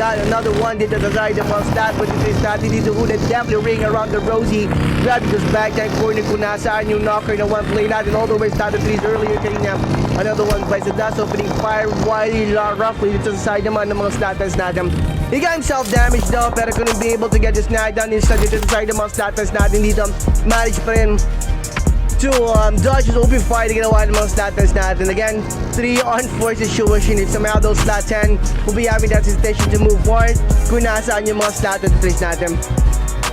got another one dito sa side ng mga stat. But it is natin dito who that definitely ring around the rosy. Grab this back time corner kung nasaan yung knocker na one play natin. All the way started 3s earlier kanina. Another one by the dust opening fire wildly roughly dito sa side naman ng mga statans natin. He got himself damaged though, pero couldn't be able to get this knock down. Instead dito sa side ng mga statans natin dito. Manage pa rin to dodge his open fire to ginawa ng mga statans natin. Again, 3-on-4 situation. If somehow those stat 10 will be having that hesitation to move forward kung nasaan yung mga statans natin.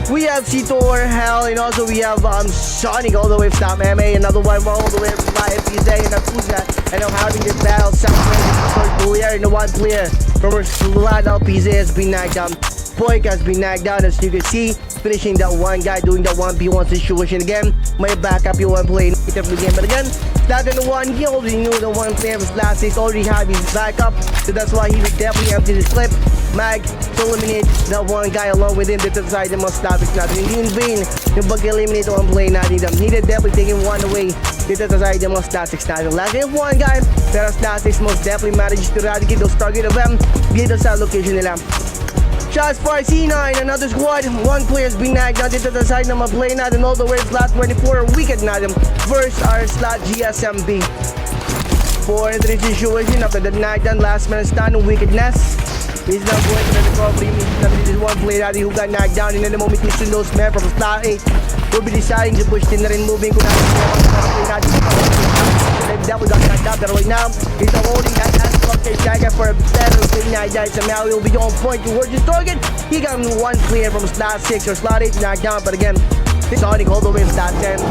We have Cheetor, Hell, and also we have Sonic all the way from Stop MMA, another one all the way from FPZ and AKUZA, and now having this battle, first player and the one player from our slot LPZ has been knocked down. Boyk has been knocked down, as you can see, finishing that one guy doing that 1v1 situation again. May backup yung one play in the game, but again, that in the one, he already knew the one player was last 6, already had his backup, so that's why he would definitely empty this clip. Mag to eliminate that one guy along with him dito sa side ng mga topics natin. Hindi in vain yung pag-eliminate one play natin. He did definitely taking one away dito sa side ng mga statics natin. Last in one guy, pero statics most definitely managed to eradicate those target of them dito sa location nila. Shots for C9, another squad. One player has been knocked down dito sa side ng mga play natin. All the way slot 24, wicked natin versus our slot GSMB. 4-3 situation after the knockdown, last man stand, wickedness. He's not going to the recovery. This is one player who got knocked down, and in the moment he's in those men from slot 8 will be deciding to push in and moving. Definitely got knocked out, but right now he's holding that ass for a better thing. Somehow he'll be on point towards his target. He got one player from slot 6 or slot 8 knocked down, but again, this Sonic all the way from slot 10.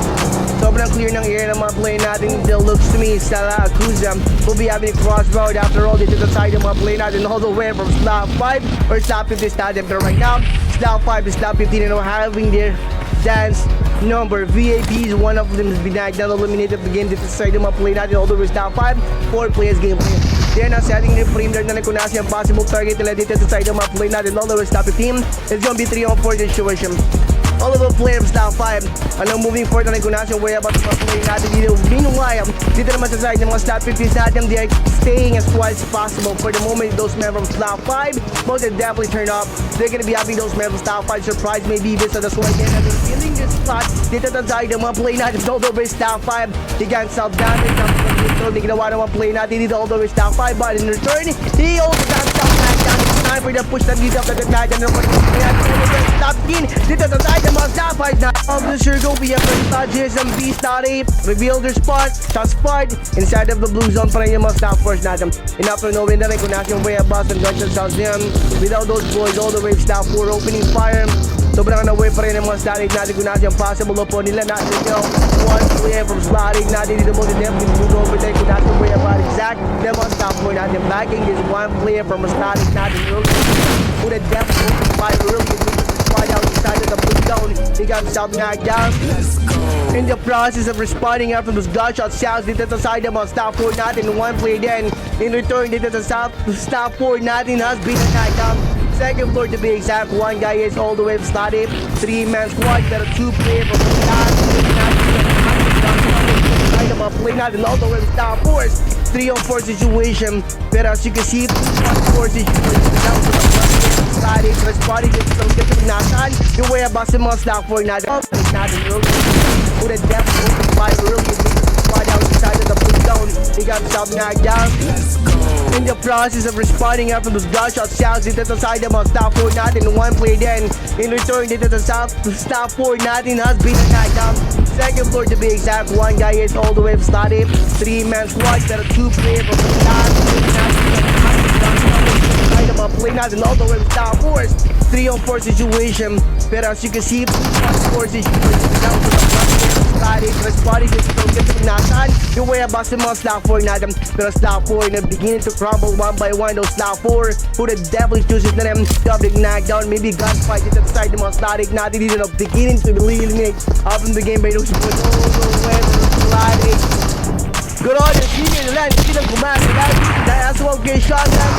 Sobrang clear ng air ng mga play natin. It looks to me sa AKUZA will be having a crossroad after all. This is the side ng mga play natin all the way from slot 5 or slot 50 stadium. Pero right now, slot 5 to slot 15 and having their dance number. VAPs, one of them has been knocked down, eliminated the game. This is the side ng mga play natin all the way slot 5. 4 players game play. They're now setting the frame there na nakunasi ang possible target nila dito sa side ng mga play natin all the way slot 15. It's gonna be 3-on-4 situation. All of the players slot 5 ang moving forward na nakunasi ang way about the play natin dito. Meanwhile, dito naman sa side ng mga slot 15 natin, they are staying as quiet as possible. For the moment, those men from slot 5 most definitely turn up. They're gonna be having those men from slot 5 surprise maybe this, so that's why they're not feeling this spot dito sa side ng mga play natin all the way slot 5. He got himself damage. Hindi ginawa ng mga play natin dito all the way slot 5, but in return, he also got himself knocked down. It's time for the push that dito sa night and stop in dito sa side ng mga slot 5 na. Of the circle, we have the GSMB slot 8 revealed their spot, shot spot inside of the blue zone pa rin yung mga slot 4s natin. And after knowing na rin kung nasa yung way about and gunshot sounds them without those boys all the way slot 4 opening fire. Sobrang na-away pa rin ang mga slot 8 natin kung nasa yung possible upon nila natin yung one player from slot 8 natin dito mo din definitely move over there kung nasa yung way about exact them on slot 4 natin backing this one player from a slot 8 natin who the definitely fire really outside of the blue zone. He got himself knocked down. In the process of responding after those gunshot sounds dito sa side ng mga slot 4 natin, one player then in return dito sa slot 4 natin has been knocked down. Second floor to be exact, one guy is all the way from slot 8, 3-man squad, pero 2 player from slot 8 natin play natin all the way from slot 4, 3-on-4 situation, pero as you can see, 4 situation slot 8, responding to some different natin, yung way about sa mga slot 4 natin, who the depth of 5 really squad outside of the blue zone. He got himself knocked down. In the process of responding after those gunshot sounds dito sa side ng mga slot 4 natin, one player then in return dito sa slot 4 natin has been knocked down. Second floor to be exact, one guy is all the way from slot 8, 3-man squad, pero 2 player from the slot 8 natin play natin all the way from slot 4, 3-on-4 situation, pero as you can see, 4 situation down to the responding to some different natin, yung way about sa mga slot 4 natin, pero slot 4 na beginning to crumble one by one. Those slot 4 who the devil chooses na them double knockdown, maybe gunfight dito sa side ng mga slot 8 natin dito na beginning to eliminate up in the game by those boys all the way to slot 8. Good on the senior na lang, hindi lang kumasa dahil as well get shot lang.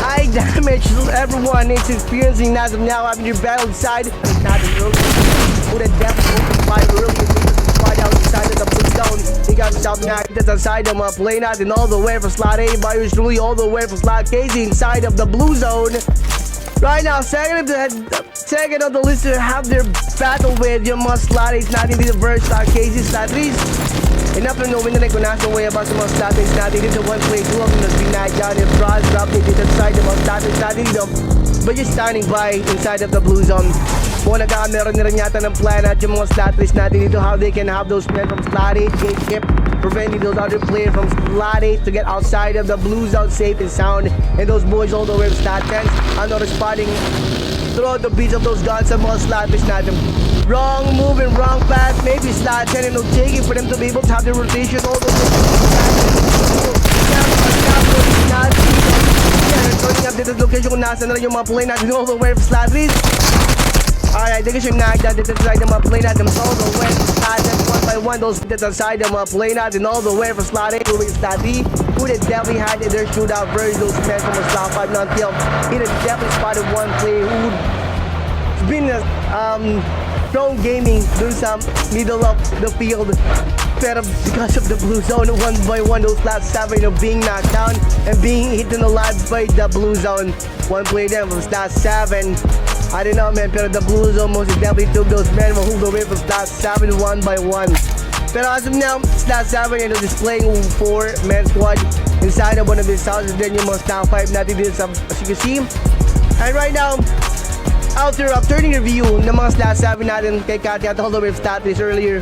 High damage to everyone is experiencing as of now having your battle side. Not the who the devil fire really find out inside of the blue zone. He got himself knocked inside of play natin all the way from slot A by yours truly, all the way from slot KZ inside of the blue zone. Right now, second of the list to have their battle with yung mga slot A's natin dito versus slot KZ, slot 3's. Enough to know when the national way about the mga slot A's natin dito. One play, two of them has been knocked down and Frost dropped it inside the mga slot A's natin dito. But just standing by inside of the blue zone. Kung nagkakameron na rin yata ng plan at yung mga slot A's natin dito, how they can have those men from slot 8, gatekeep, preventing those other players from slot 8 to get outside of the blue zone safe and sound. And those boys all the way from slot 10 are spotting throughout the beats of those guns and mga slot A's natin. Wrong move and wrong path, maybe slot 10 and no taking for them to be able to have the rotation all the way turning up dito location kung nasa na rin yung mga play natin all the way from slot 3. Alright, they get your knocked out dito side ng mga play natin all the way from slot 10 one by one. Those dito side ng mga play natin all the way from slot 8 to slot 3. Who they definitely had in their shootout versus those men from the slot 5 non-kill. He definitely spotted one player who's been strong gaming dun sa middle of the field. Pero because of the blue zone, one by one, those last 7 of being knocked down and being hit in the live by the blue zone. One play then from slot 7. I don't know, man, pero the blue zone most definitely took those men who moved away from slot 7 one by one. Pero as of now, slot 7 and displaying 4-man squad inside of one of these houses. Then yung mga slot 5 natin dito as you can see. And right now, after turning review ng mga slot 7 natin kay Kati at all the way slot 3 earlier,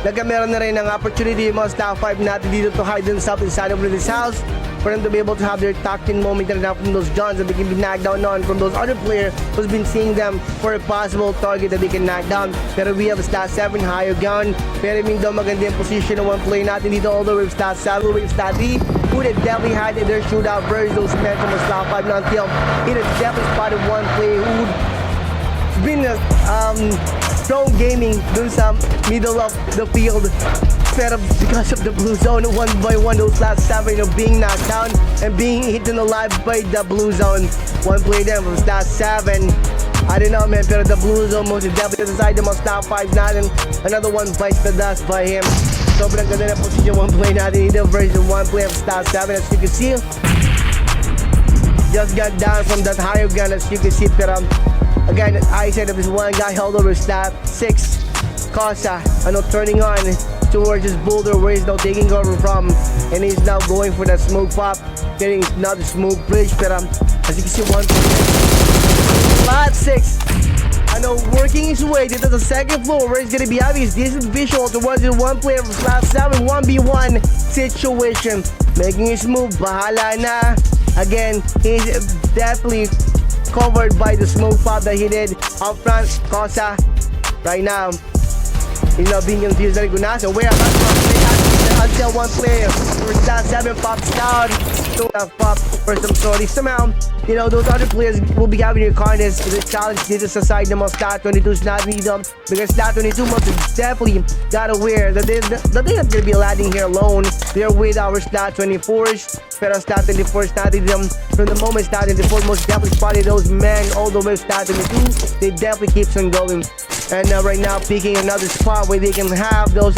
nagkameron na rin ng opportunity yung mga slot 5 natin dito to hide themselves inside of this house for them to be able to have their tucked-in moment and from those guns that they can be knocked down on from those other players who's been seeing them for a possible target that they can knock down. Pero we have a slot 7 higher gun. Pero yung daw maganda yung position ng one play natin dito all the way slot 7, all the way slot 3. Who they definitely had in their shootout versus those men from the slot 5 non-kill. He definitely spotted one player who's been strong gaming dun sa middle of the field. Pero because of the blue zone, one by one, those last 7 of being knocked down and being hit in the live by the blue zone. One play then from slot 7. I don't know, man, pero the blue zone most definitely inside the most top 5 natin. Another one bites the dust by him. Sobrang ganda na position one play natin dito versus one play of slot 7 as you can see. Just got down from that higher gun as you can see, pero again, I said this one guy held over slot 6. 𝐂𝐄𝐋, turning on towards his boulder where he's now taking cover from, and he's now going for that smoke pop, getting another smoke bridge. Pero as you can see, one slot 6, working his way to the second floor where he's gonna be having his decent visual towards the one player from slot 7 1v1 situation, making his move. Bahala na. Again, he's definitely covered by the smoke pop that he did up front. 𝐂𝐄𝐋 right now, he's now being confused that Gunasa where until one player for slot 7 pops down to pop for some sorry. Somehow, those other players will be having your kindness to the challenge this is aside the most slot 22's not need them, because slot 22 must definitely got aware that they're not gonna be landing here alone. They're with our slot 24's. Pero slot 24 started them from the moment slot 24 most definitely spotted those men all the way slot 22. They definitely keeps on going. And right now picking another spot where they can have those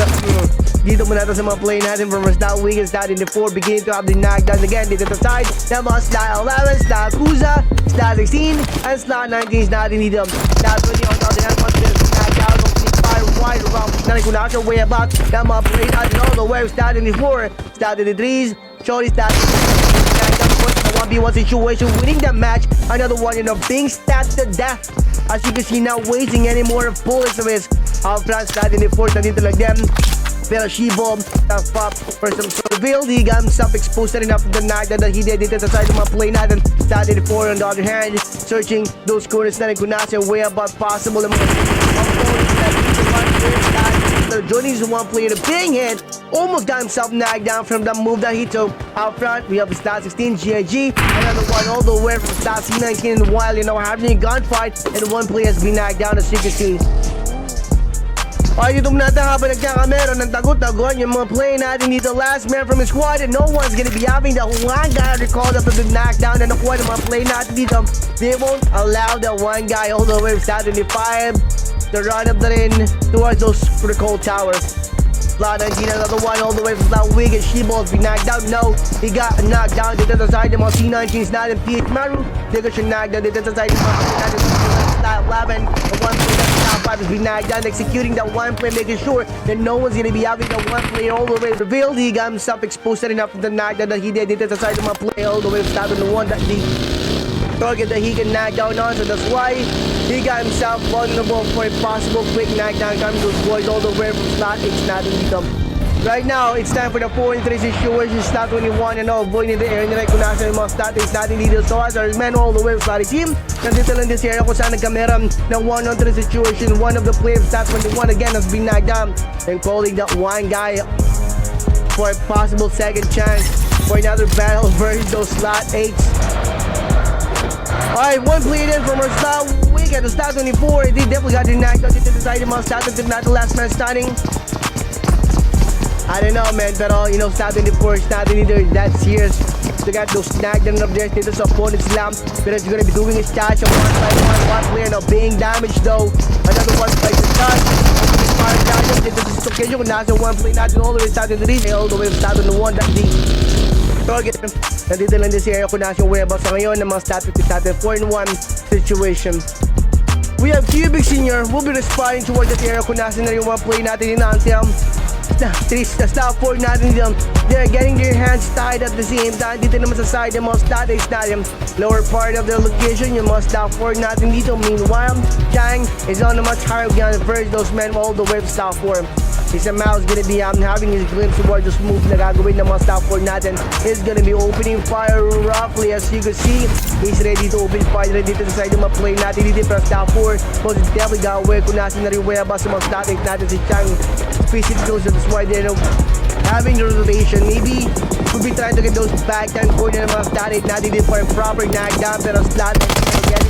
dito muna sa mga play natin from slot weekend slot 24 beginning to have the knockdown again dito to side ng mga slot 11, slot AKUZA, slot 16, and slot 19 natin dito. Slot 20 on the other hand, once there's knockdown fire wide around na kung nasa way about ng mga play natin all the way slot 24, slot 23's SHWTY stat 1v1 situation, winning that match. Another one, being stabbed to death. As you can see, not wasting any more bullets of his front stat in the fourth na dito lang them. Pero Shibom, tough up for some sort of build. He got himself exposed enough of the night that he did dito sa side ng mga play natin. Stat 84 on the other hand, searching those corners na rin kung nasa way about possible. Joining the one player to being hit, almost got himself knocked down from the move that he took out front. We have the slot 16 GIG, another one all the way from slot C19 in the wild, having a gunfight, and one player has been knocked down as you can see. Dito natin habang nagkakameron ng tagot-tagon yung mga play natin dito, last man from his squad, and no one's gonna be having the one guy recalled after the knockdown and nakuha ng mga play natin dito. They won't allow that one guy all the way from slot 25 to run up the rin towards those recall towers. Slot 19, another one all the way from Slot Wig, and Shibbol's been knocked out. No, he got knocked down. Dito sa side ng mga C19's natin, PH Maru. Dito siya knocked down. Dito sa side ng mga natin, Slot 11. The one play that Slot 5 has been knocked down, executing that one play, making sure that no one's gonna be having that one play all the way revealed. He got himself exposed enough to the knockdown that he did. Dito sa side ng mga play all the way from Slot on the one that the target that he can knock down on, so that's why he got himself vulnerable for a possible quick knockdown coming to avoid all the way from Slot 8 natin dito. Right now, it's time for the 4-3 situation. Slot 21 and all, VOIN in the air. Nilike ko nasa yung mga Slot 8 natin dito. So as our men all the way from Slot 8 team, nandito lang this area kung saan nagkamera ng 1-on-3 situation. One of the players, Slot 21 again, has been knocked down and calling that one guy for a possible second chance for another battle versus those Slot 8s. Alright, one play in from our Slot Week at the Slot 24. They definitely got knocked out. They decided to Slot 24, not the last man standing. I don't know, man, pero you know, Slot 24 is not either that serious. They got those knockdown up there dito sa opponent's lamp. But he's gonna be doing his catch of one player now being damaged though. Another one fight to touch. Fire damage dito sa occasion kung nasa one play natin all the way Slot 3. All the way Slot 1 that the target. Nandito lang din si area kung nasa yung whereabouts sa ngayon ng mga Slot 50 natin 4-1 situation. We have 𝐂𝐄𝐋 Senior will be responding towards that area kung nasa na yung one play natin in Anthem. Slot 4 natin dito. They're getting their hands tied at the same time. Dito naman sa side ng mga Slot 8 natin. Lower part of the location, yung mga Slot 4 natin dito. Meanwhile, Chang is on a much higher ground versus those men all the way to Slot 4. He somehow is gonna be having his glimpse towards this move na gagawin ng mga Slot 4 natin. He's gonna be opening fire roughly as you can see. He's ready to open fire dito sa side ng mga play natin dito para Slot 4. Most definitely gawin kung nasa na rin whereabouts sa mga Slot 8 natin si Chang. Physical, so that's why they're having the rotation. Maybe we'll be trying to get those back time corner ng mga Slot 8 natin dito for a proper knockdown. Pero Slot 8 again.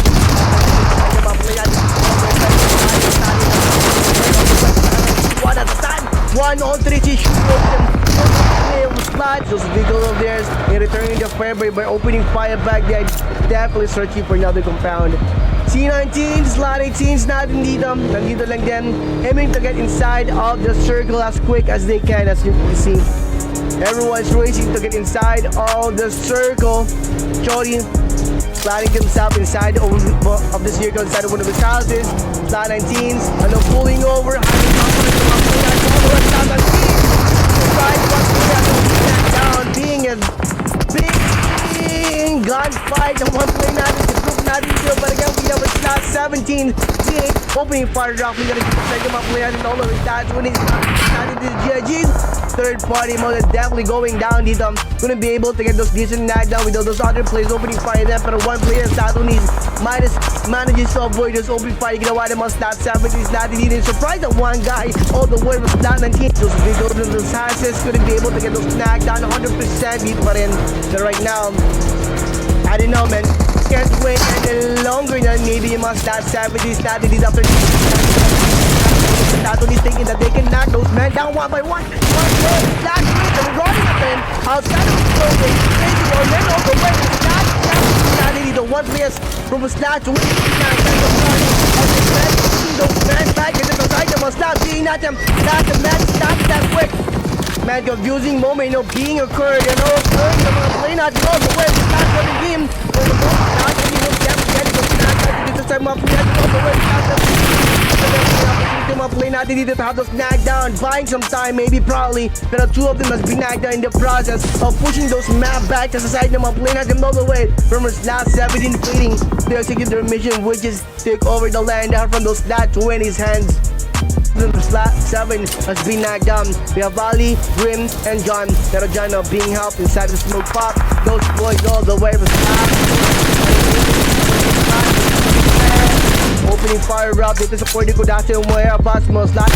One at a time. 1-on-3 Slot. Those vehicles of theirs, they're returning the fire by opening fire back. They're definitely searching for another compound. C19, Slot 18s natin dito. Nandito lang din, aiming to get inside of the circle as quick as they can, as you can see. Everyone's racing to get inside of the circle. Chody sliding himself inside of the circle, inside of one of his houses. Slot 19s, and pulling over. Being a big gunfight and one play natin sa group natin dito. But again, we have a Slot 17 opening fire drop. We're gonna keep the second play natin all over that when he's natin to the GIGs. Third party mode is definitely going down dito. Gonna be able to get those decent knockdown with those other players opening fire there. Pero one player Slot needs manages to avoid this opening fire. Ginawa ng mga Slot 70s natin dito. Surprise that one guy all the way from Slot 19. Those big open those houses couldn't be able to get those knockdown 100% dito pa rin. So right now, I don't know, man. Can't wait any longer na maybe yung mga Slot 70s natin dito after Slot is thinking that they can knock those men down one by one. Slot they're running at them outside of the building. Crazy or men all the way. Slot dito. One players from a Slot to win. Those men back into the side of a Slot being at them. Slot the man stop that quick. Man, confusing moment, you know, being occurred, you know, occurring the mga play natin all the way. Slot running him. For the most, Slot really don't get those knockouts dito sa mga play natin all the way. Mga play natin dito to have those knocked down, buying some time, maybe probably, pero two of them has been knocked down in the process of pushing those map back to the side ng mga play natin all the way from our Slot 17 fleeting. They are taking their mission, which is take over the land out from those Slot 20's hands. The Slot 7 has been knocked down. We have Ali, Grim, and John. Pero John now being helped inside the smoke pop. Those boys all the way from Slot. Opening fire route dito sa pwede ko dati yung mga boss mo Slot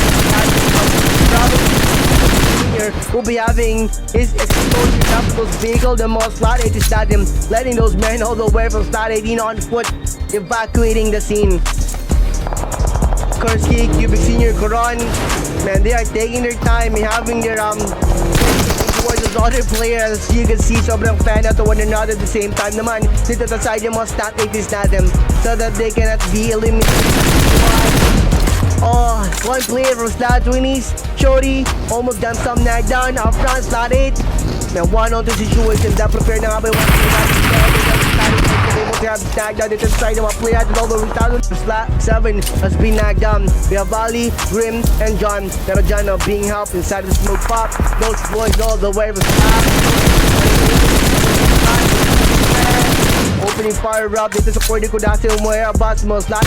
Senior will be having his exposure up those vehicle. The most Slot 8 is that him letting those men all the way from Slot 18 on foot evacuating the scene. Kursky, 𝐂𝐄𝐋 Senior, Coron, man, they are taking their time in having their towards those other players. As you can see, sobrang fan out to one another at the same time naman. Dito sa side yung mga Slot 80s natin so that they cannot be eliminated. Oh, one player from slot 20s. SHWTY, almost done some knockdown. Up front, slot 8. May 1-on-2 situation. That prepare na nga ba yung able to have knockdown dito sa side ng mga player natin. Although retarded slot 7 has been knocked down. We have Valley, Grim, and John. Pero John being helped inside of the smoke pop. Those boys all the way from slot. Opening fire up dito sa corner ko dahil umuha abas mo slot.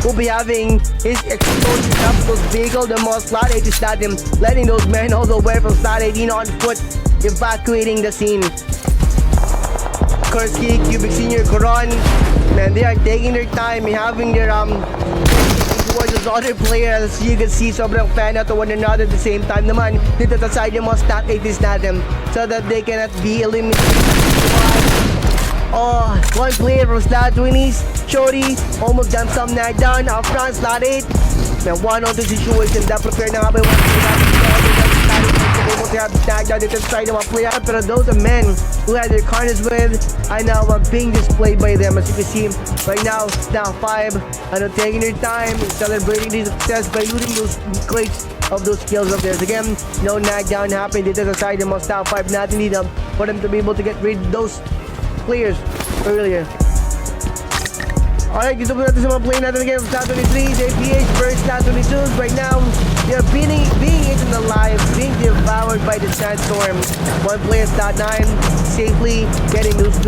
Will be having his explosive capital vehicle. The most slot 8 is not him, letting those men all the way from slot 18 on foot, evacuating the scene. 𝐂𝐄𝐋𝐄𝐒 Senior Coron, man, they are taking their time, having their towards those other players. As you can see, sobrang fan to one another at the same time naman. Dito sa side yung mga slot 8 is not him, so that they cannot be eliminated. Oh, one player from slot 20s. SHWTY, almost done some knockdown. Up front, slot 8. May 1-on-2 situation. That prepare na nga ba yung able to have knockdown dito sa side ng mga player. Pero those are men who had their carnage with are now being displayed by them. As you can see, right now, now 5. Taking their time, celebrating this success by looting those crates of those kills of theirs. Again, no knockdown happened dito sa side ng mga top 5 natin dito for them to be able to get rid of those players earlier. Alright, dito po natin sa mga play natin again from slot 23, JPH versus slot 22s. Right now, they are being eaten alive, being devoured by the sandstorm. One player slot 9, safely getting those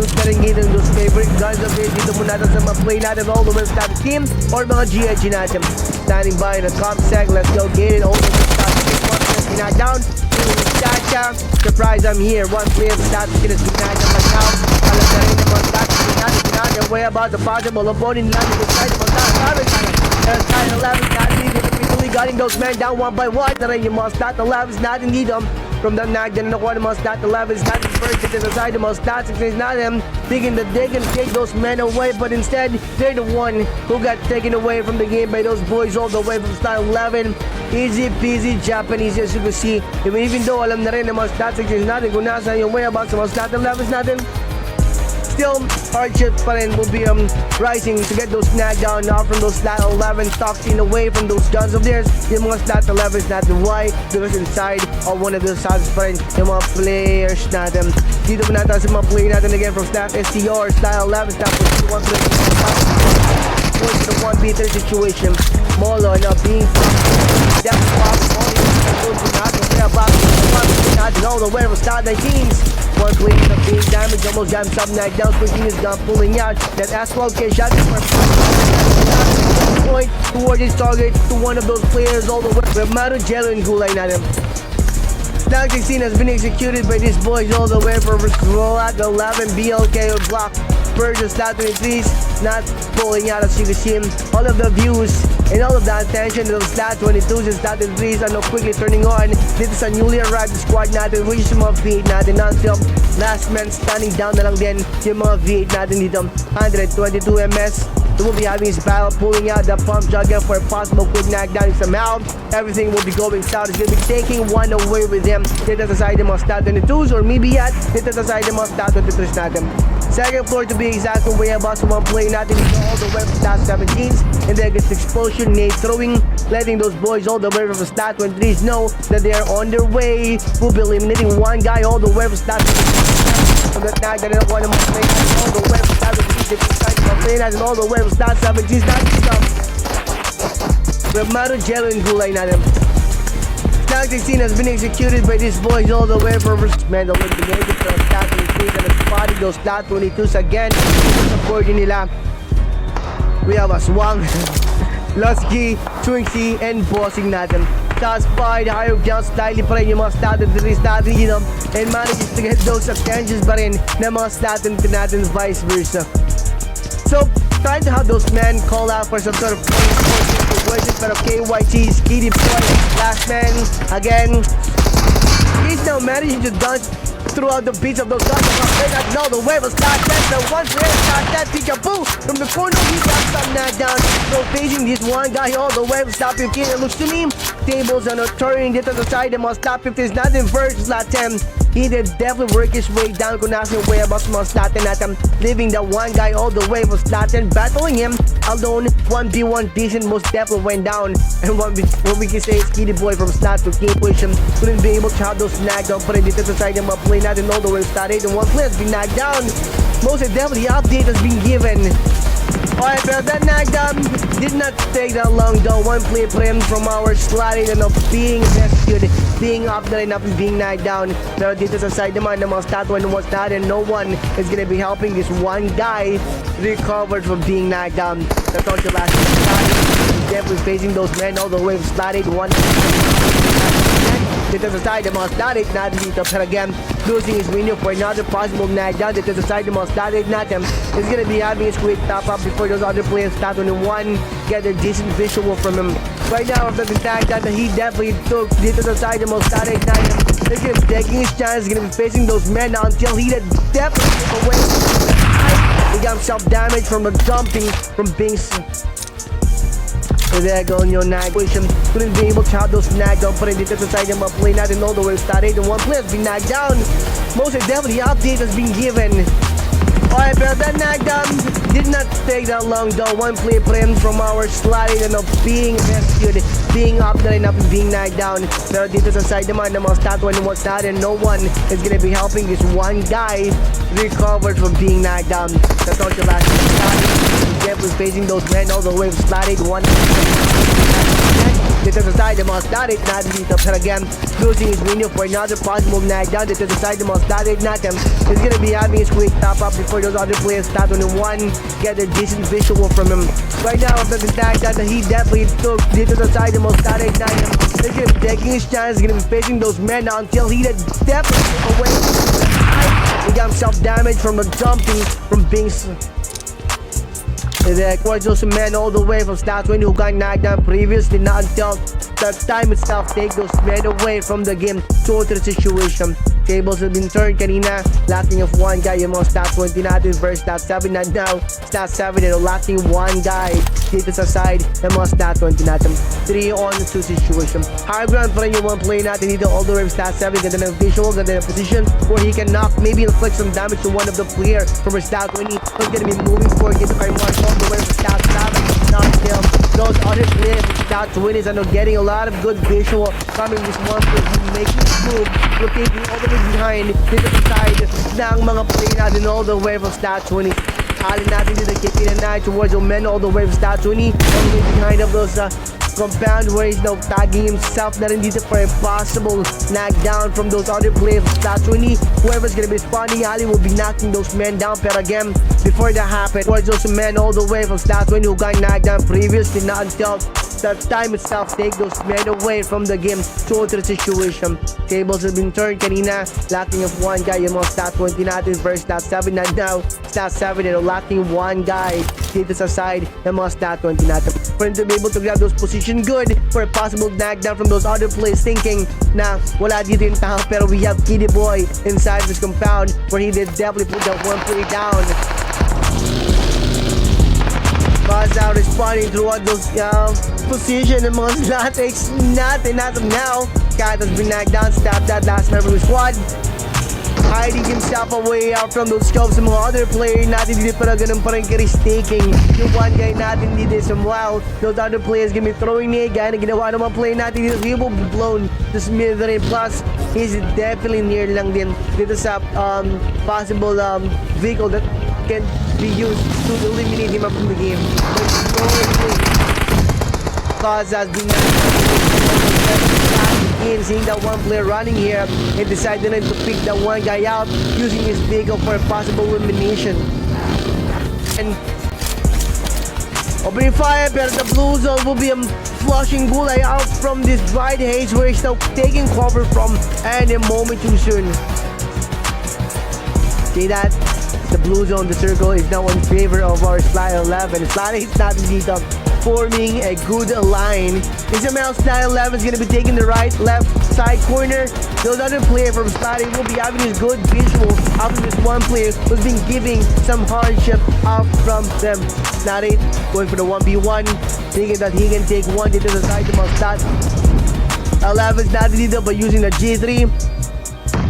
favorite guns of theirs. Dito po natin sa mga play natin all the way from slot team or mga GSMB natin. Standing by in the top sec, let's go get it. All the way from slot 6, not down. Chacha, surprise, I'm here. One player slot is gonna be knocked down right now. Alam na rin naman slot not their way about the possible opponent not to decide on that. There's 9-11 not needed to be really gutting those men down one by one. Na rin yung mga slot 11 is not in need them. From the knockdown na nakuha ng mga slot 11 is not first to the side of mga slot 6 is not them thinking that they can take those men away, but instead they're the one who got taken away from the game by those boys all the way from slot 11. Easy peasy Japanese, as you can see. Even though alam na rin ng mga slot 6 is natin kung nasa yung way about sa mga slot 11 natin, still hardship pa rin will be rising to get those knockdown now from those slot 11 toxin away from those guns of theirs. Yung mga slot 11s natin, why? Because inside of one of those houses pa rin yung mga players natin. Dito po natin sa mga play natin again from slot STR, slot 11, slot 1 play. Going to the 1v3 situation. Molo now being that's possible. All the way from slot 19s. One clean up being damaged, almost got some knockdown. Switching his gun, pulling out that asphalt case shot point towards his target to one of those players all the way. Remaro Jello and Gulay na him. Slot 16 has been executed by these boys all the way from slot 11 BLK or block. Versus slot 23s not pulling out as you can see him. All of the views and all of the attention to the slot 22s and slot 23s are now quickly turning on. Dito sa newly arrived squad natin, which is mga V8 natin non-film. Last man standing down na lang din yung mga V8 natin dito. 122 MS. They will be having his battle, pulling out the pump shotgun for a possible quick knockdown somehow. Everything will be going south. He's going to be taking one away with him. Dito sa side ng mga slot 22s or maybe yet dito sa side ng mga slot 23s natin. Second floor to be exact, way about someone playing natin all the way from slot 17s. And then gets explosion, nade throwing, letting those boys all the way from slot 23s know that they are on their way. We'll be eliminating one guy all the way from slot 17s. From that knockdown, I don't want to play all the way from slot 17s. Playing natin all the way from slot 17s. Remaro Jello and Gulay natin. Slot 16 has been executed by these boys all the way from man, the eliminated from slot 23s and spotting those slot 22s again. Supporting nila. We have a Swang, 𝐂𝐄𝐋𝐄𝐒, and bossing natin. Shots fired, higher ground, slightly pa rin yung mga slot 3s natin dito. And manages to get those attentions pa rin ng mga slot natin vice versa. So, trying to have those men call out for some sort of situation, pero KYT, Skiddy Boy, last man, again, he's now managing to dodge throughout the beats of those guns. No, the wave was not dead. The one player shot that peekaboo from the corner. He got some knockdown. So facing this one guy all the way from slot 15. It looks to me tables are not turning dito sa side ng mga slot 15s natin versus slot 10. he did definitely work his way down kung nasa yung whereabouts mga Slatin natin, leaving that one guy all the way for Slatin, battling him alone. 1v1 decent most definitely went down, and what we can say is 𝐂𝐄𝐋 from Slat to game position couldn't be able to have those snagged down, but in dito sa side ng mga play natin all the way started, and one player has been knocked down. Most definitely update has been given. Alright, pero that knockdown did not take that long though. One play for him from our sliding and of being rescued, being up the line up and being knocked down. Pero dito sa side naman ng mga statue and what's that, and no one is gonna be helping this one guy recovered from being knocked down. That's all the last He's definitely facing those men all the way from sliding one. Dito sa side ng mga static natin dito, pero again, losing his window for another possible knockdown. Dito sa side ng mga static natin, he's gonna be having his quick top up before those other players start on one, get a decent visual from him. Right now, after the knockdown that he definitely took dito sa side ng mga static natin, he's gonna be taking his chance, he's gonna be facing those men now until he did definitely away. He got himself damaged from the jumping, from being... So there go on your knock position. Couldn't be able to have those knocked down, but in dito sa side ng mga play natin all the way started, and one player has been knocked down. Most definitely update has been given. Alright, pero that knockdown did not take that long though. One play for him from our sliding and of being rescued, being up the line up and being knocked down. Pero dito sa side naman ng mga statue and what's that, and no one is gonna be helping this one guy recovered from being knocked down. That's all the last Jeff was facing those men all the way from sliding one. Dito sa side ng mga static natin dito, pero again, losing his window for another possible knockdown. Dito sa side ng mga static natin, he's gonna be having his quick top up before those other players start on one, get a decent visual from him. Right now, after the knockdown that he definitely took dito sa side ng mga static natin, he's gonna be taking his chance, he's gonna be facing those men now until he did definitely away. He got himself damaged from the jumping, from being... There was those men all the way from statue who got knocked down previously, not until the time itself take those men away from the game to the situation. Tables have been turned kanina, lacking of one guy yung mga stat 20 natin versus stat 7 na now. Stat 7 and lacking one guy dito sa side ng mga stat 20 natin. 3-on-2 situation. High ground pa rin yung one play natin dito all the way from stat 7. Ganda ng visual, ganda ng position where he can knock, maybe inflict some damage to one of the player from his stat 20. He's gonna be moving forward dito kay Mark all the way from stat 7. Not still. Those other players from stat 20 are getting a lot of good visual coming this one play. He's making his move, rotating all the way behind dito sa side ng mga play natin all the way from stat 20. Alin natin dito keeping an eye towards the men all the way from stat 20 all the way behind of those compound where he's now tagging himself na rin dito for a possible knockdown from those other players from stat 20. Whoever's gonna be responding, Ali will be knocking those men down, pero again, before that happened, towards those men all the way from stat 20 who got knocked down previously, not until the time itself take those men away from the game to the situation. Tables have been turned kanina, lacking of one guy yung mga stat 20 natin versus stat 7 na now. Stat 7 and lacking one guy dito sa side ng mga stat 20 natin. For him to be able to grab those position good for a possible knockdown from those other players thinking na wala dito yung tao, pero we have 𝐂𝐄𝐋 inside this compound where he did definitely put that one play down. Now responding throughout those position ng mga slatics natin now. Cat has been knocked down, stabbed that last member of the squad, hiding himself away out from those scopes ng mga other player natin dito, pero ganun pa rin taking yung one guy natin dito as well. Those other players gonna be throwing the guy na ginawa ng mga player natin dito. He will be blown to smithereens, plus he's definitely near lang din dito sa possible vehicle that can be used to eliminate him from the game. Cause has been seeing that one player running here and decided to pick that one guy out using his vehicle for a possible elimination. And opening fire, but the blue zone will be flushing Gulay out from this bright haze where he's now taking cover from any moment too soon. See that? The blue zone, the circle is now in favor of our Sly 11. Sly is not indeed forming a good line. Ismail Sly 11 is going to be taking the right, left side corner. Those other players from Sly will be having this good visual after this one player who's been giving some hardship out from them. Sly going for the 1v1, thinking that he can take one to the side of Stat 11 is not indeed but using the G3.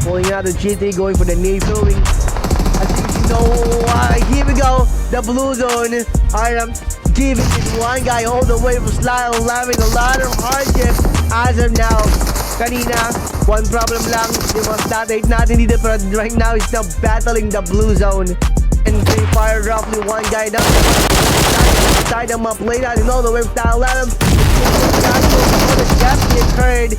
Pulling out the GT, going for the knee throwing. I think you know, here we go. The blue zone. I am giving this one guy all the way from Slyle, having a lot of hardship as of now. Kanina, one problem lang, yung mga stat 8 natin dito, pero right now he's now battling the blue zone. And they fire roughly one guy down. Side of my play natin all the way from Slyle, let him. The definitely occurred.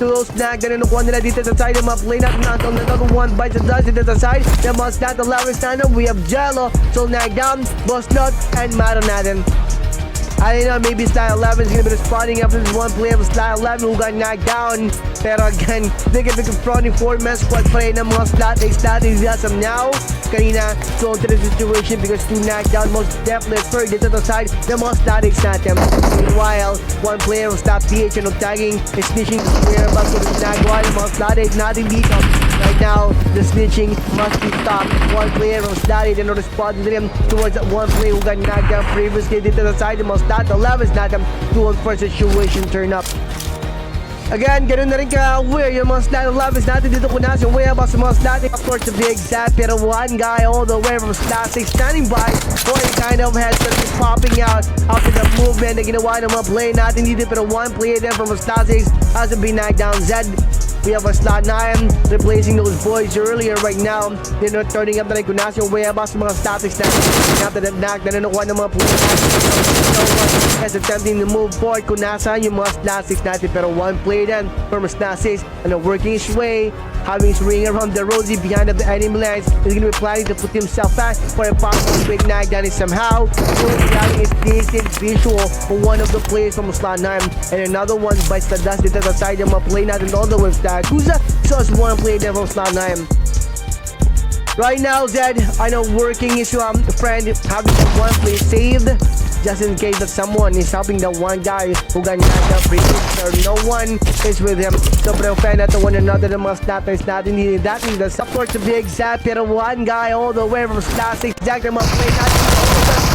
To snag, ganun nakuha nila dito sa side of my play natin. Another one bites the dust dito sa side. The must not allow us stand up. We have Jello, so nag down, Boss Nut, and Maro natin. I don't know, maybe Style 11 is gonna be responding after this one play of Style 11 who got knocked down. Pero again, they can be confronting 4-man squad pa rin ng mga slot 8 starting as of now. Kanina, so into the situation because 2 knocked down most definitely occurred dito sa side ng mga slot 8 natin. Meanwhile, one player of stop PH and tagging is snitching the player about to the nagawa ng mga slot 8 natin dito. Right now, the snitching must be stopped. One player of slot 8 and responding to him towards that one player who got knocked down previously dito sa side ng mga slot 11 is not them doing first situation turn up. Again, ganun na rin ka-aware yung mga slot 11 natin dito kung nasa way about sa mga slot. Of course, to be exact, pero one guy all the way from slot 6 standing by for a kind of headset is popping out after the movement na ginawa ng mga play natin dito, pero one player then from slot 6 has been knocked down. Zed, we have a slot 9 replacing those boys earlier right now. They're not turning up na rin kung nasa yung way about sa mga statics natin. After that knock, nanunukuha ng mga play natin. As attempting to move forward kung nasa yung mga slot 6 natin, pero one player then from slot 6 and working his way, having his ring around the rosy behind of the enemy lines. He's going to be planning to put himself back for a possible quick knockdown, and somehow having his decent visual for one of the players from slot 9, and another one bites the dust dito sa side ng mga play natin all the way with AKUZA. So it's one player there from slot 9. Right now, Zed, I know working his friend, having one play saved, just in case that someone is helping the one guy who got knocked out previously, or no one is with him. So, pero fan to one another ng mga snappers natin. Hindi that means the support to be exact, pero one guy all the way from slot 6, exact ng mga play natin.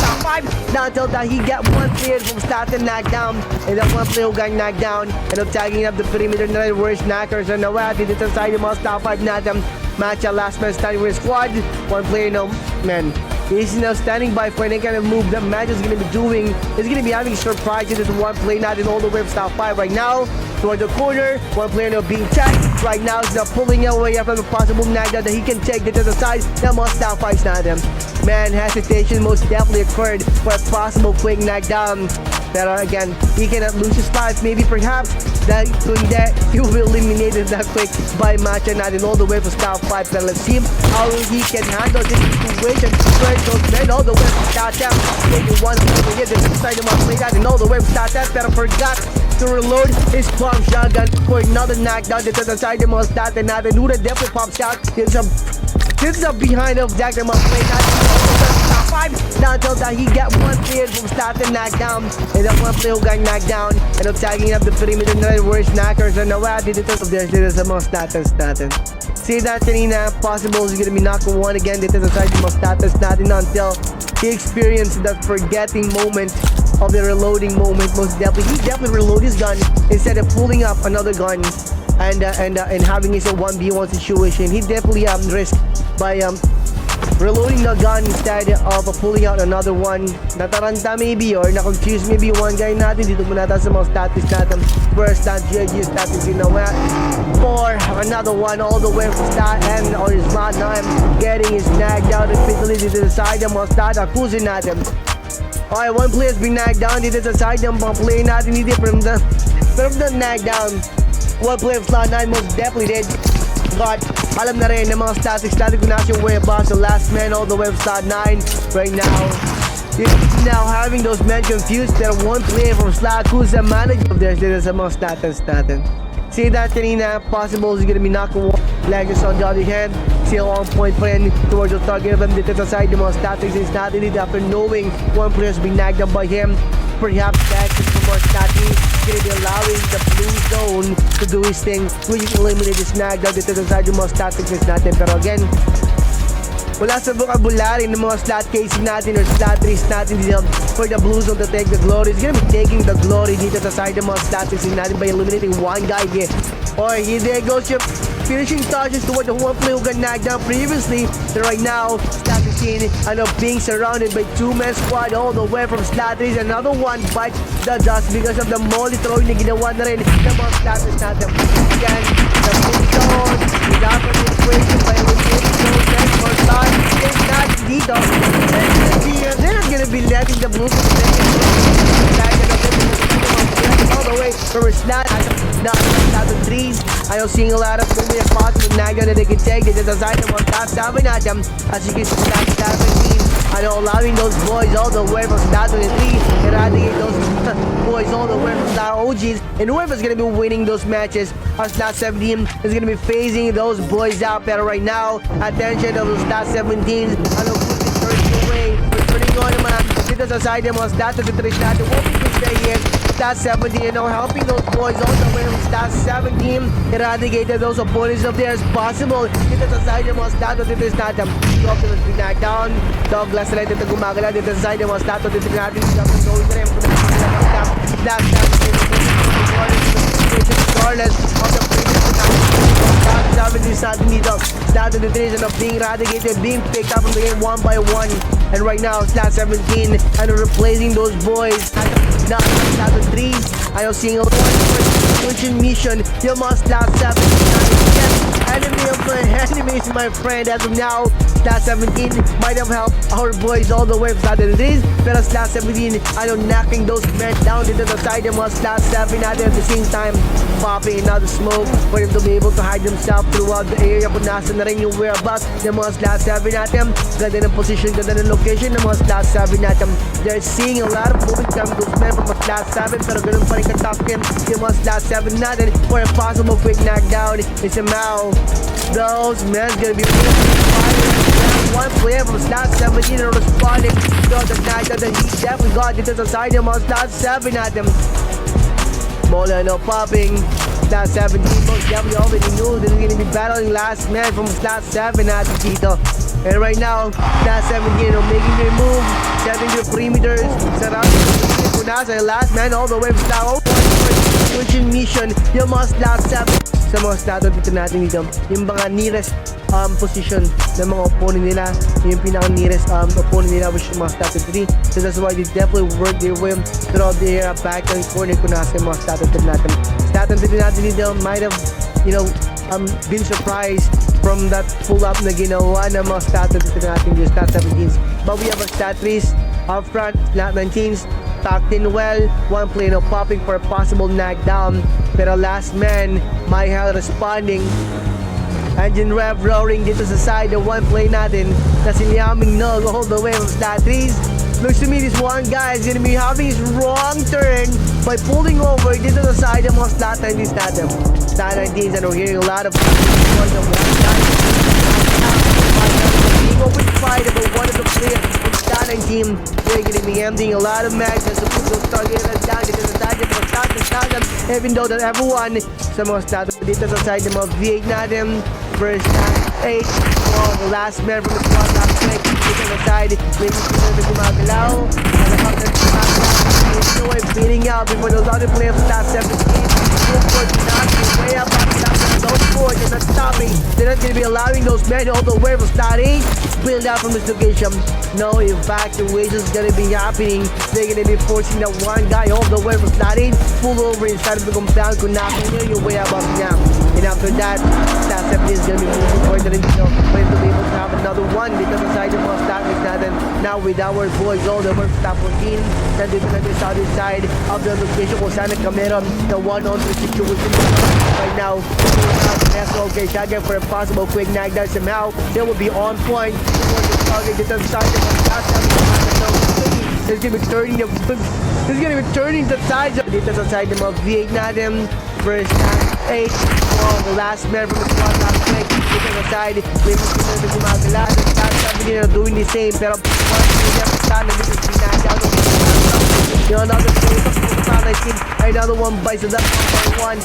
Top 5, now until that he got one player from slot and knocked down, and that one player who got knocked down, and I'm tagging up the perimeter na rin, worst knockers on the way, dito sa side ng mga top 5 natin. Match last man standing with his squad. One player, no, man. He's now standing by for any kind of move that Match is going to be doing. He's going to be having surprises as one play not in all the way from top 5 right now. Toward the corner, one player now being checked. Right now, he's now pulling away from the possible knockdown that he can take to the side. That must top 5's not him. Man, hesitation most definitely occurred for a possible quick knockdown. Pero again, he cannot lose his life. Maybe perhaps that kundi he will be eliminated that quick by Matcha natin all the way from top 5. Pero let's see how he can handle this situation. First goes men all the way from top 10. Taking one over here, this side of my play natin all the way from top 10. Pero forgot to reload his pump shotgun for another knockdown. Dito sa side of mga stat natin. Who definitely pump shot. This is a behind of Jack and my play natin. Top 5. Now until that he got one player from start and knocked down. And that one player who got knocked down. And I'm tagging up the perimeter na worst knockers. And now dito sa mga stats natin. See that kanina, possible he's gonna be knocked on one again dito sa side ng mga stats natin until he experienced that forgetting moment of the reloading moment. Most definitely, he definitely reloaded his gun instead of pulling up another gun and having his 1v1 situation. He definitely risked by reloading the gun instead of pulling out another one. Nataranta maybe or na-confuse maybe one guy natin dito muna sa mga status natin. First that GG status ginawa for another one all the way from stat and on his slot 9 getting his snagged down repeatedly dito sa side ng mga stat AKUZA natin. Okay, one player has been knocked down dito sa side ng mga play natin dito from the knocked down. One player of slot 9 most definitely did. God, alam na rin ng mga statics natin kung nasa yung way about the last man all the way from slot 9 right now. He's now having those men confused. Pero one player from slot AKUZA manager of theirs dito sa mga stats natin. See that kanina, possible he's gonna be knocked on one. Legends on the other hand, still on point pa rin towards the target of him dito sa side ng mga statics is natin dito after knowing one player has been knocked down by him. Perhaps that is more statics gonna be allowing the blue zone to do his thing, which is eliminate his knockdown dito sa side ng mga statics natin. Pero again, wala sa vocabulary ng mga slot cases natin or slot 3s natin dito for the blue zone to take the glory. He's gonna be taking the glory dito sa side ng mga statics natin by eliminating one guy here Or there goes your finishing touches to what the one play who got knocked down previously. So right now, Slot 15 being surrounded by two-man squad all the way from Slot 3. Another one bites the dust because of the molly throwing na ginawa na rin ng mga Sloters natin. Again, the movie down without an equation by eliminating those guys for Slot. It's not dito. They're not gonna be letting the blue all the way from Slot. Not the threes. I don't see a lot of moving spots with Naga that they can take. They just decide to top 7 at them. As you can see, Slot 17. I know allowing those boys all the way from Slot 23. Eradicate those boys all the way from Slot OGs. And whoever's gonna be winning those matches on Slot 17 is gonna be phasing those boys out. But right now, attention of the Slot 17s. I know who's turning away. Returning on naman. Dito sa side ng mga Slot 23 Slot. Won't be stay here. Slot 17, helping those boys all the way from Slot 17. Eradicated those opponents of theirs possible. Dito sa side ng mga Slot 23 Slot. Optimus being knocked down. Douglas na dito gumagala. Dito sa side ng mga Slot 23 natin. Going na rin. Slot 17. Regardless of the previous Slot 17 natin dito. Slot 23 is being eradicated, being picked up from the game one by one. And right now, Slot 17 replacing those boys. Now, Slot 3, I am seeing a switching mission. You must Slot 17. Enemy of my enemies, my friend. As of now, Slot 17 might have helped our boys all the way from Slot 3. Pero Slot 17, I am knocking those men down into the side of Slot 7 at the same time. Popping another smoke for him to be able to hide himself throughout the area. Kung nasa na rin yung whereabouts ng mga Slot 7 natin. Ganda ng position, ganda ng location ng mga Slot 7 natin. They're seeing a lot of moving from those men from Slot 7. Pero ganun pa rin katakin yung mga Slot 7 natin for a possible quick knockdown. It's somehow those men gonna be one player from Slot 17 and responding to the knockdown that he definitely got into the side ng mga Slot 7 natin. Bola no popping. Slot 17 most definitely already knew that he's gonna be battling last man from Slot 7 at dito. And right now, Slot 17 making their move, setting their perimeters, surrounding the nasa last man all the way from Slot 1. Switching mission, yung mga Slot 7 sa mga Slot dito natin dito. Yung mga nearest position ng mga opponent nila, yung pinaka-nearest opponent nila which yung mga Slot 3. So that's why they definitely work their way throughout the area back and corner kung nasa yung mga Slot natin. Slot natin dito might have, been surprised from that pull-up na ginawa ng mga Slot natin yung Slot 17s. But we have a Slot 3s up front, Slot 19s tucked in well, one play popping for a possible knockdown. Pero last man, my hell responding. Engine rev roaring dito sa side ng one play natin na sinyaming no all the way from Slot 3s. Looks to me this one guy is gonna be having his wrong turn by pulling over dito sa side ng mga Slot 19s natin. Slot 19s, and we're hearing a lot of being open fight about one of the players from Slot 19. They're gonna be emptying a lot of mags as the people start getting us down dito sa side ng mga Slot 19s. Even though that everyone sa mga Slot dito sa side ng mga V8 natin. First 8, the last man from the squad last click, dito sa side, making sure na gumagalaw. Helicopter gumagalaw, beating out before those other players Slot 17. Forward not way up on those boards, they're not stopping. They're not going to be allowing those men all the way from Slot 8 build out from this location. No evacuation is going to be happening. They're going to be forcing that one guy all the way from Slot 8 pull over inside of the compound kung nakunin yung way above niya. And after that, Slot 17 is going to be moving further into for him to be able to have another one dito sa side ng mga Slot 8 natin. Now with our boys all the way from Slot 14, nandito na the southern side of the location kung saan nagkameron na 1-on-3 situation right now. 𝐂𝐄𝐋𝐄𝐒 for a possible quick knockdown somehow. They will be on point for the target dito sa side ng mga Slot 7. It's gonna be turning the sides of dito sa side ng mga V8 natin. First 8, the last man from the squad last click dito sa side. May mga sila na gumagala. Slot 7 doing the same pero yung another play from Slot 19, another one bites it up 1-by-1.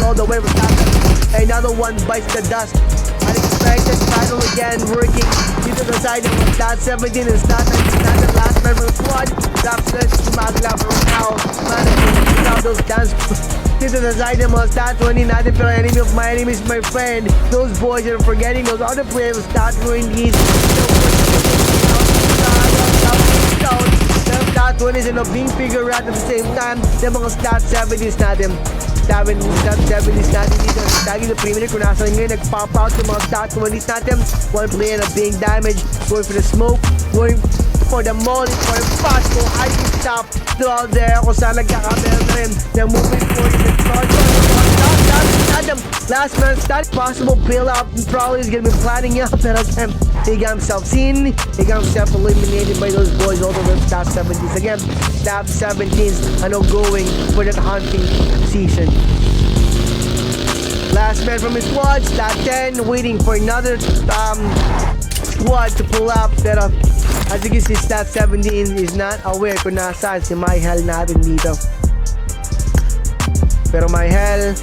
All the way from Slot 19. Another one bites the dust. Unexpected battle again working dito sa side ng Slot 17 and Slot 19. The last man from the squad. Slot 6 gumagala for now. Managing to out those dance dito sa side ng mga stat 20 natin. Pero enemy of my enemy is my friend. Those boys are forgetting those other players of stat 20s. Stat 20s and being figured out at the same time. Yung mga stat 70s natin. Stat 70s natin dito. Lagi na premier kung nasa ngayon nag-pop out yung mga stat 20s natin. One player na being damaged. Going for the smoke. Going for the molly, for the fast, for I can stop throughout there. Kung saan nagkakamera na rin. They're moving for the start. Last man start. Possible bail-out. Probably is gonna be planning out. Pero he got himself seen. He got himself eliminated by those boys. All the way stat 70s again. Stat 17s. Ano going for that hunting season. Last man from his squad. Stat 10. Waiting for another squad to pull up. Pero as you can see, stat 17 is not aware kung nasaan si Myhel natin dito. Pero Myhel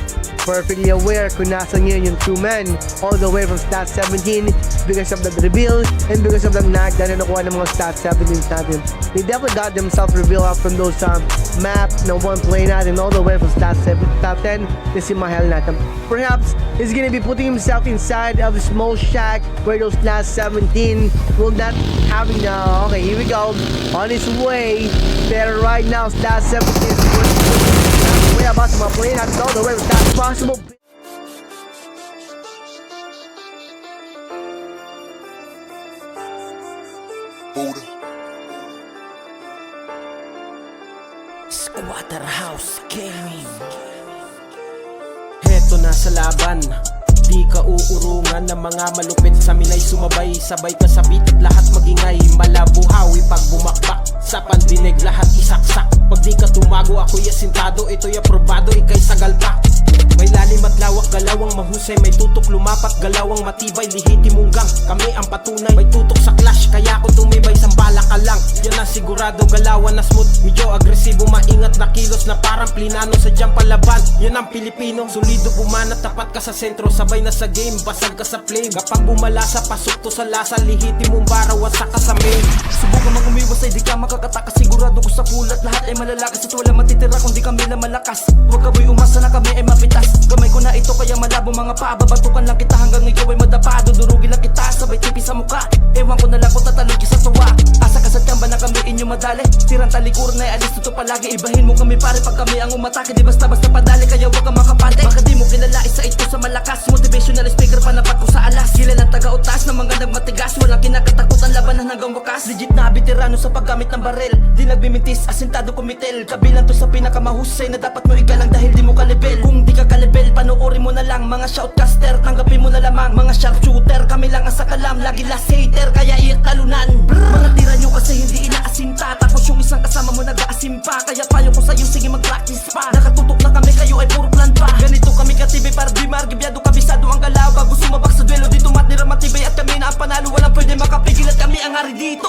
perfectly aware kung nasa ngayon yung two men all the way from stat 17 because of the reveal and because of the knock na nakuha ng mga stat 17 natin. They definitely got themselves reveal out from those map na one play natin all the way from stat 10 to si Myhel natin. Perhaps he's gonna be putting himself inside of a small shack where those last 17 will not having now. Okay, here we go. On his way. Pero right now, stat 17 is way about to play natin all the way with that possible. Squatter House Gaming. Heto na sa laban, di ka uurungan ng mga malupit sa minay sumabay. Sabay ka sa beat at lahat magingay. Malabuhawi pag bumakbak, sa pandinig lahat isaksak. Pag di ka tumago ako'y asintado, ito'y aprobado, ika'y sagalpak. May lalim at lawak, galawang mahusay. May tutok lumapat, galawang matibay. Lihiti munggang, kami ang patunay. May tutok sa clash, kaya kung tumibay sambala ka lang. Yan ang sigurado, galawan na smooth. Medyo agresibo, maingat na kilos na parang plinano. Sadyang palaban, yan ang Pilipino. Solido bumanat, tapat ka sa sentro. Sabay na sa game, basag ka sa flame. Kapag bumalasa, pasok to sa lasa. Lihiti mong bara, wasak ka sa main. Subukan mang umiwas ay di ka makakataka. Sigurado ko sa pulat, lahat ay malalakas. At wala matitira kung di kami lang malakas. Huwag ka boy umasa na kami ay mapitas. Gamay ko na ito kaya malabo mga paa. Babatukan lang kita hanggang ikaw ay madapado. Durugin lang kita, sabay tipi sa muka. Ewan ko na lang kung tatalog sa tuwa. Asa ka sa tiyamba na kami inyo madali. Sirang talikuran ay alis tuto palagi. Ibahin mo kami pare pag kami ang umatake. Di basta-basta padali kaya huwag ka makapante. Baka di mo kilala isa ito sa malakas. Motivational speaker panapat ko sa alas. Kilalang taga-utas na mga nagmatigas. Walang kinakatakutan labanan hanggang wakas. Legit na veterano sa paggamit ng barel. Di nagbimintis, asintado kumitel. Kabilang to sa pinakamahusay na dapat mo igalang dahil di mo kalibel. Kung di ka kalibel, panoorin mo na lang. Mga shoutcaster, tanggapin mo na lamang. Mga sharpshooter, kami lang ang sakalam. Lagi last hater, kaya iyak talunan. Mga tira nyo kasi hindi inaasinta. Tapos yung isang kasama mo nag-aasim pa. Kaya payo ko sa'yo, sige mag-practice pa. Nakatutok na kami, kayo ay puro plan pa. Ganito kami katibi para di margibyado. Kabisado ang galaw, bago sumabak sa duelo. Dito matira matibay at kami na ang panalo. Walang pwede makapigil at kami ang hari dito.